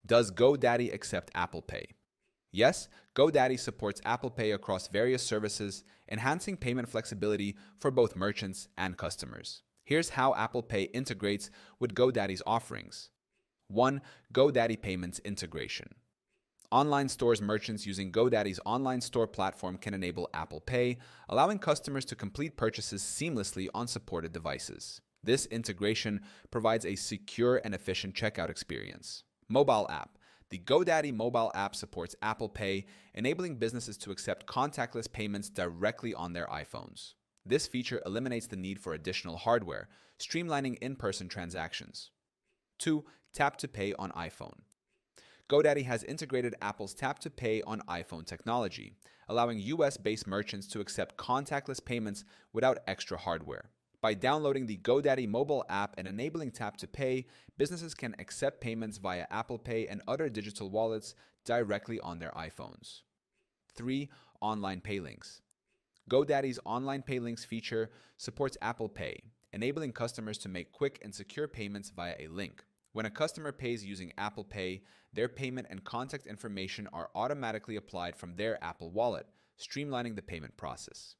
Does GoDaddy accept Apple Pay? Yes, GoDaddy supports Apple Pay across various services, enhancing payment flexibility for both merchants and customers. Here's how Apple Pay integrates with GoDaddy's offerings. 1. GoDaddy Payments Integration. Online stores merchants using GoDaddy's online store platform can enable Apple Pay, allowing customers to complete purchases seamlessly on supported devices. This integration provides a secure and efficient checkout experience. Mobile app. The GoDaddy mobile app supports Apple Pay, enabling businesses to accept contactless payments directly on their iPhones. This feature eliminates the need for additional hardware, streamlining in-person transactions. 2. Tap to Pay on iPhone. GoDaddy has integrated Apple's Tap to Pay on iPhone technology, allowing US-based merchants to accept contactless payments without extra hardware. By downloading the GoDaddy mobile app and enabling Tap to Pay, businesses can accept payments via Apple Pay and other digital wallets directly on their iPhones. 3. Online Pay Links. GoDaddy's Online Pay Links feature supports Apple Pay, enabling customers to make quick and secure payments via a link. When a customer pays using Apple Pay, their payment and contact information are automatically applied from their Apple Wallet, streamlining the payment process.